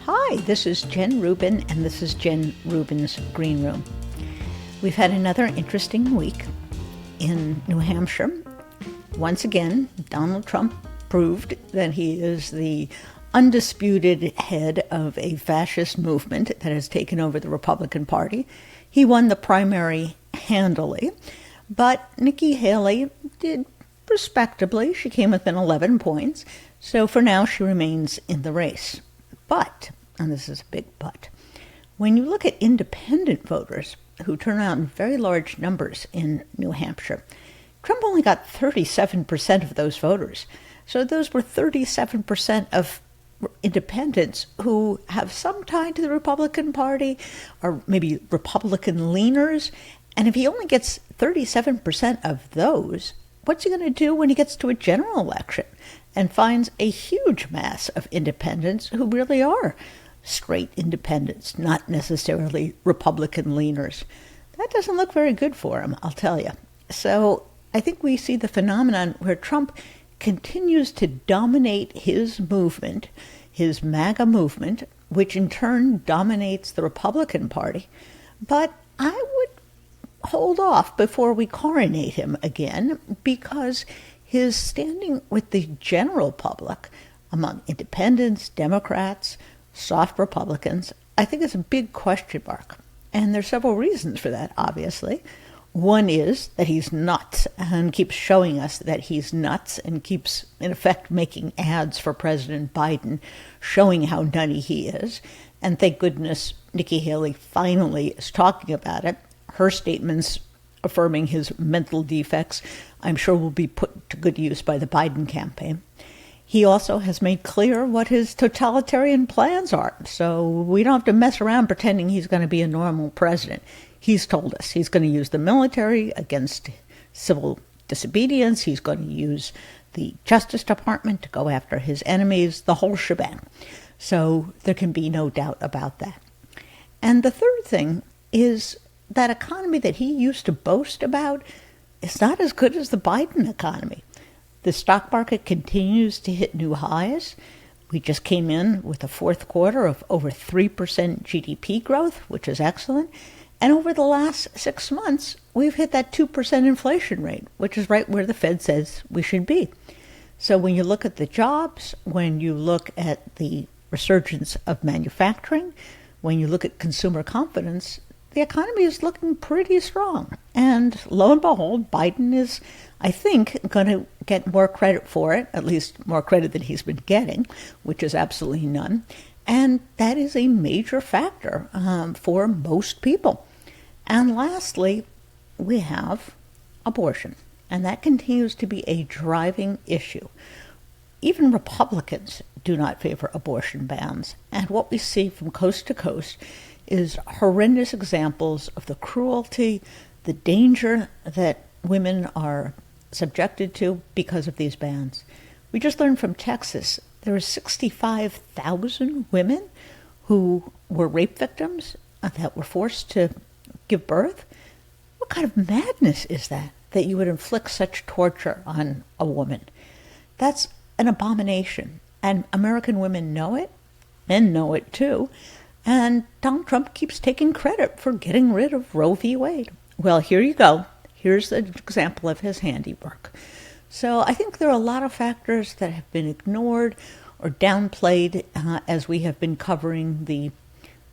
Hi, this is Jen Rubin, and this is Jen Rubin's Green Room. We've had another interesting week in New Hampshire. Once again, Donald Trump proved that he is the undisputed head of a fascist movement that has taken over the Republican Party. He won the primary handily, but Nikki Haley did respectably. She came within 11 points, so for now she remains in the race. But, and this is a big but, when you look at independent voters who turn out in very large numbers in New Hampshire, Trump only got 37% of those voters. So those were 37% of independents who have some tie to the Republican Party or maybe Republican leaners. And if he only gets 37% of those, what's he going to do when he gets to a general election and finds a huge mass of independents who really are straight independents, not necessarily Republican leaners? That doesn't look very good for him, I'll tell you. So I think we see the phenomenon where Trump continues to dominate his movement, his MAGA movement, which in turn dominates the Republican Party. But I would hold off before we coronate him again, because his standing with the general public among independents, Democrats, soft Republicans, I think is a big question mark. And there's several reasons for that, obviously. One is that he's nuts and keeps showing us that he's nuts and keeps, in effect, making ads for President Biden, showing how nutty he is. And thank goodness Nikki Haley finally is talking about it. Her statements affirming his mental defects, I'm sure, will be put to good use by the Biden campaign. He also has made clear what his totalitarian plans are, so we don't have to mess around pretending he's going to be a normal president. He's told us he's going to use the military against civil disobedience. He's going to use the Justice Department to go after his enemies, the whole shebang. So there can be no doubt about that. And the third thing is that economy that he used to boast about is not as good as the Biden economy. The stock market continues to hit new highs. We just came in with a fourth quarter of over 3% GDP growth, which is excellent. And over the last 6 months, we've hit that 2% inflation rate, which is right where the Fed says we should be. So when you look at the jobs, when you look at the resurgence of manufacturing, when you look at consumer confidence, the economy is looking pretty strong. And lo and behold, Biden is, I think, going to get more credit for it, at least more credit than he's been getting, which is absolutely none. And that is a major factor for most people. And lastly, we have abortion. And that continues to be a driving issue. Even Republicans do not favor abortion bans. And what we see from coast to coast is horrendous examples of the cruelty, the danger that women are subjected to because of these bans. We just learned from Texas there were 65,000 women who were rape victims that were forced to give birth. What kind of madness is that you would inflict such torture on a woman? That's an abomination. And American women know it. Men know it too. And Donald Trump keeps taking credit for getting rid of Roe v. Wade. Well, here you go. Here's an example of his handiwork. So I think there are a lot of factors that have been ignored or downplayed as we have been covering the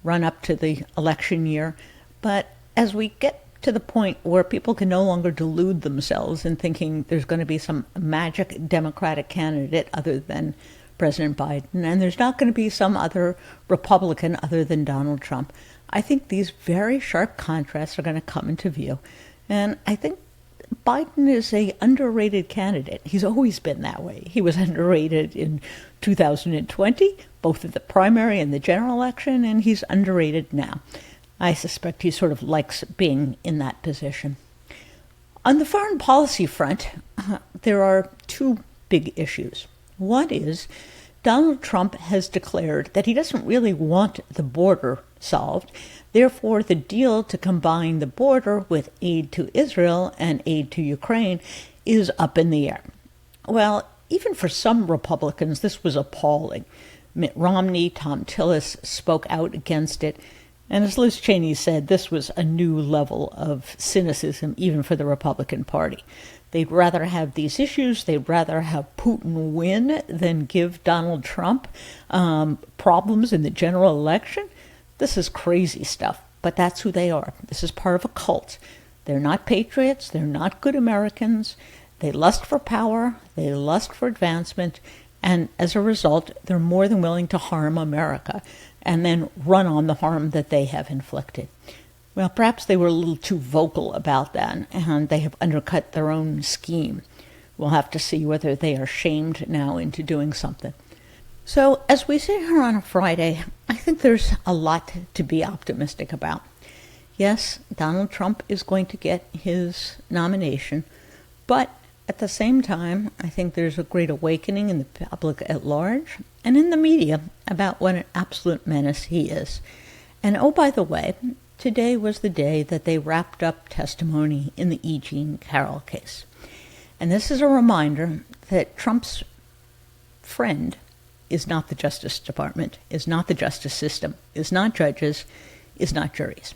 run-up to the election year. But as we get to the point where people can no longer delude themselves in thinking there's going to be some magic Democratic candidate other than President Biden, and there's not going to be some other Republican other than Donald Trump, I think these very sharp contrasts are going to come into view. And I think Biden is an underrated candidate. He's always been that way. He was underrated in 2020, both at the primary and the general election, and he's underrated now. I suspect he sort of likes being in that position. On the foreign policy front, there are two big issues. One is Donald Trump has declared that he doesn't really want the border solved. Therefore, the deal to combine the border with aid to Israel and aid to Ukraine is up in the air. Well, even for some Republicans, this was appalling. Mitt Romney, Tom Tillis spoke out against it. And as Liz Cheney said, this was a new level of cynicism, even for the Republican Party. They'd rather have these issues, they'd rather have Putin win than give Donald Trump problems in the general election. This is crazy stuff, but that's who they are. This is part of a cult. They're not patriots, they're not good Americans. They lust for power, they lust for advancement, and as a result, they're more than willing to harm America and then run on the harm that they have inflicted. Well, perhaps they were a little too vocal about that, and they have undercut their own scheme. We'll have to see whether they are shamed now into doing something. So, as we sit here on a Friday, I think there's a lot to be optimistic about. Yes, Donald Trump is going to get his nomination, but at the same time, I think there's a great awakening in the public at large and in the media about what an absolute menace he is. And oh, by the way, today was the day that they wrapped up testimony in the E. Jean Carroll case. And this is a reminder that Trump's friend is not the Justice Department, is not the justice system, is not judges, is not juries.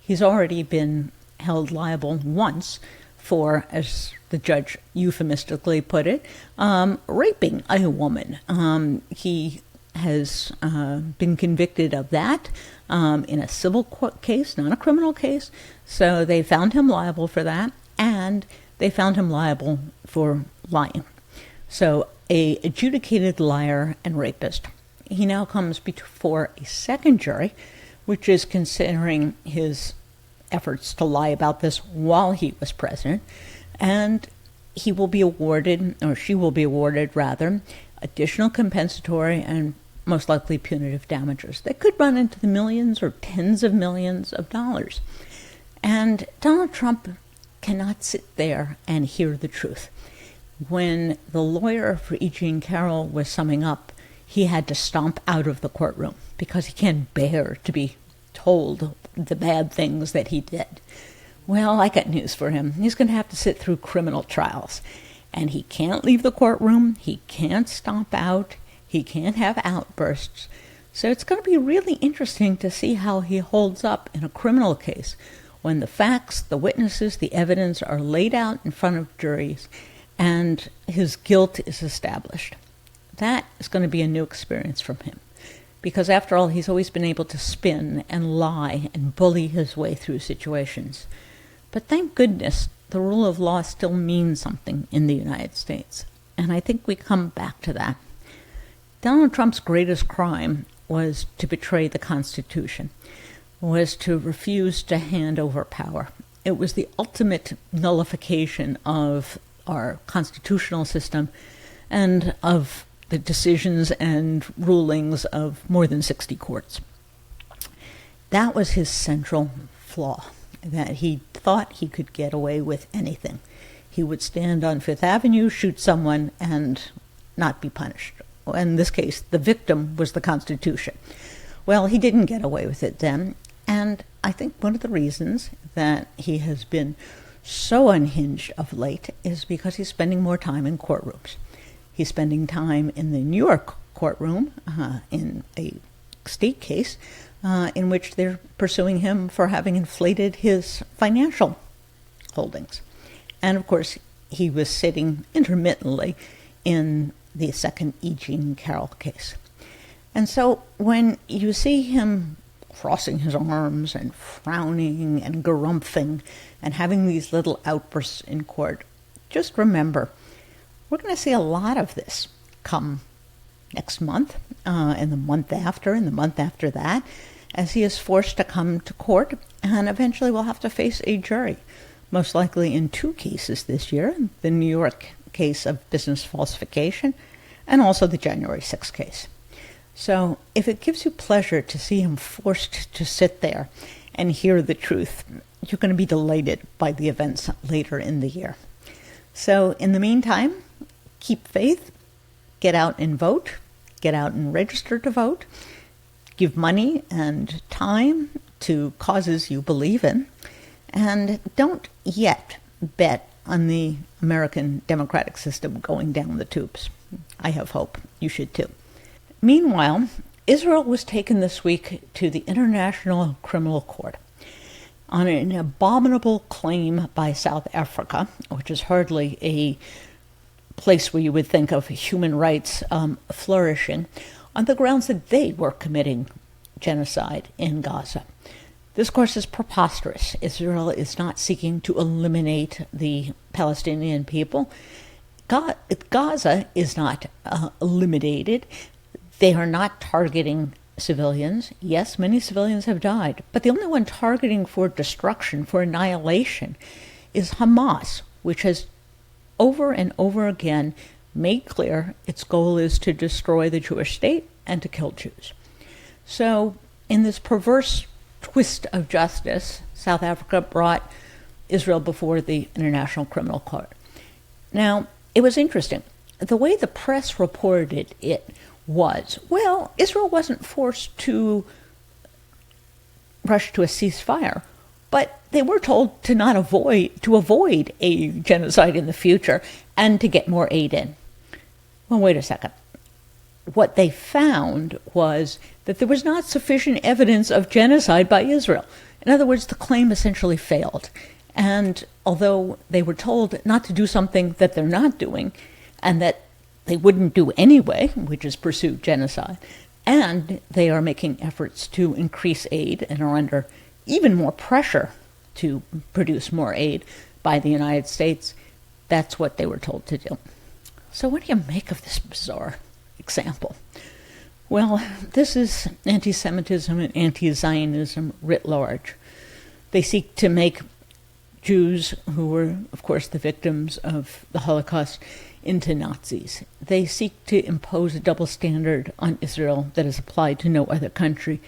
He's already been held liable once for, as the judge euphemistically put it, raping a woman. He has been convicted of that in a civil court case, not a criminal case. So they found him liable for that, and they found him liable for lying. So a adjudicated liar and rapist. He now comes before a second jury, which is considering his efforts to lie about this while he was president, and he will be awarded, or she will be awarded rather, additional compensatory and most likely punitive damages that could run into the millions or tens of millions of dollars. And Donald Trump cannot sit there and hear the truth. When the lawyer for E. Jean Carroll was summing up, he had to stomp out of the courtroom because he can't bear to be told the bad things that he did. Well, I got news for him. He's going to have to sit through criminal trials. And he can't leave the courtroom. He can't stomp out. He can't have outbursts. So it's going to be really interesting to see how he holds up in a criminal case when the facts, the witnesses, the evidence are laid out in front of juries and his guilt is established. That is going to be a new experience from him. Because after all, he's always been able to spin and lie and bully his way through situations. But thank goodness the rule of law still means something in the United States. And I think we come back to that. Donald Trump's greatest crime was to betray the Constitution, was to refuse to hand over power. It was the ultimate nullification of our constitutional system and of the decisions and rulings of more than 60 courts. That was his central flaw, that he thought he could get away with anything. He would stand on Fifth Avenue, shoot someone, and not be punished. In this case, the victim was the Constitution. Well, he didn't get away with it then, and I think one of the reasons that he has been so unhinged of late is because he's spending more time in courtrooms. He's spending time in the New York courtroom in a state case in which they're pursuing him for having inflated his financial holdings. And of course, he was sitting intermittently in the second E. Jean Carroll case. And so when you see him crossing his arms and frowning and garumphing and having these little outbursts in court, just remember, we're going to see a lot of this come next month, and the month after, and the month after that, as he is forced to come to court, and eventually will have to face a jury, most likely in 2 cases this year, the New York case of business falsification, and also the January 6th case. So if it gives you pleasure to see him forced to sit there and hear the truth, you're going to be delighted by the events later in the year. So in the meantime, keep faith, get out and vote, get out and register to vote, give money and time to causes you believe in, and don't yet bet on the American democratic system going down the tubes. I have hope. You should too. Meanwhile, Israel was taken this week to the International Criminal Court on an abominable claim by South Africa, which is hardly a place where you would think of human rights flourishing, on the grounds that they were committing genocide in Gaza. This, of course, is preposterous. Israel is not seeking to eliminate the Palestinian people. Gaza is not eliminated. They are not targeting civilians. Yes, many civilians have died, but the only one targeting for destruction, for annihilation, is Hamas, which has over and over again made clear its goal is to destroy the Jewish state and to kill Jews. So, in this perverse twist of justice, South Africa brought Israel before the International Criminal Court. Now, it was interesting. The way the press reported it was, well, Israel wasn't forced to rush to a ceasefire, but they were told to avoid a genocide in the future and to get more aid in. Well, wait a second. What they found was that there was not sufficient evidence of genocide by Israel. In other words, the claim essentially failed. And although they were told not to do something that they're not doing, and that they wouldn't do anyway, which is pursue genocide, and they are making efforts to increase aid and are under even more pressure to produce more aid by the United States, that's what they were told to do. So what do you make of this bizarre example? Well, this is anti-Semitism and anti-Zionism writ large. They seek to make Jews, who were, of course, the victims of the Holocaust, into Nazis. They seek to impose a double standard on Israel that is applied to no other country.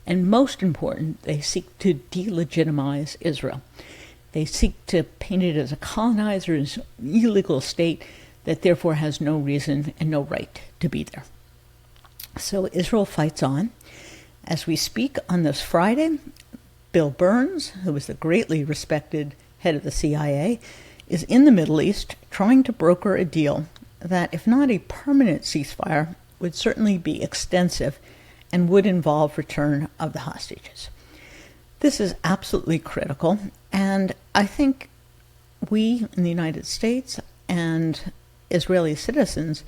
And most important, they seek to delegitimize Israel. They seek to paint it as a colonizer's illegal state that therefore has no reason and no right to be there. So Israel fights on. As we speak on this Friday, Bill Burns, who was the greatly respected head of the CIA, is in the Middle East trying to broker a deal that, if not a permanent ceasefire, would certainly be extensive and would involve return of the hostages. This is absolutely critical, and I think we in the United States and Israeli citizens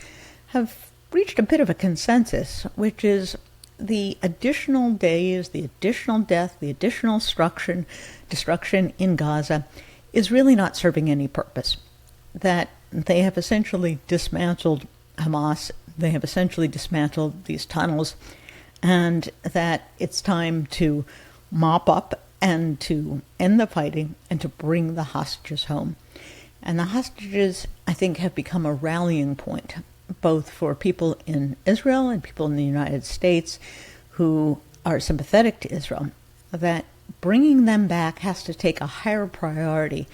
have reached a bit of a consensus, which is the additional days, the additional death, the additional destruction in Gaza is really not serving any purpose. That they have essentially dismantled Hamas, they have essentially dismantled these tunnels, and that it's time to mop up and to end the fighting and to bring the hostages home. And the hostages, I think, have become a rallying point, both for people in Israel and people in the United States who are sympathetic to Israel, that bringing them back has to take a higher priority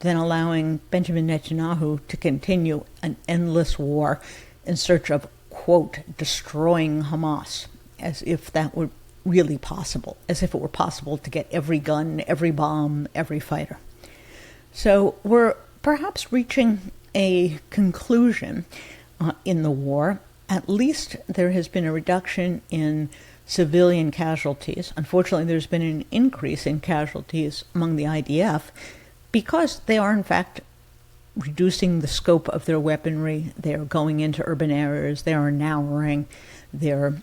than allowing Benjamin Netanyahu to continue an endless war in search of, quote, destroying Hamas, as if that were really possible, as if it were possible to get every gun, every bomb, every fighter. So we're perhaps reaching a conclusion in the war. At least there has been a reduction in civilian casualties. Unfortunately, there's been an increase in casualties among the IDF because they are, in fact, reducing the scope of their weaponry. They are going into urban areas. They are narrowing their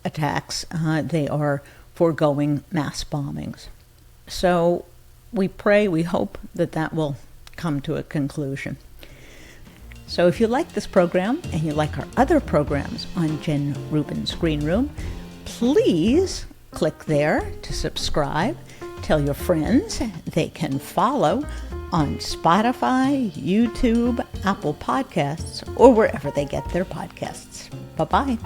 attacks. They are foregoing mass bombings. So we pray, we hope that that will come to a conclusion. So if you like this program and you like our other programs on Jen Rubin's Green Room, please click there to subscribe. Tell your friends they can follow on Spotify, YouTube, Apple Podcasts, or wherever they get their podcasts. Bye-bye.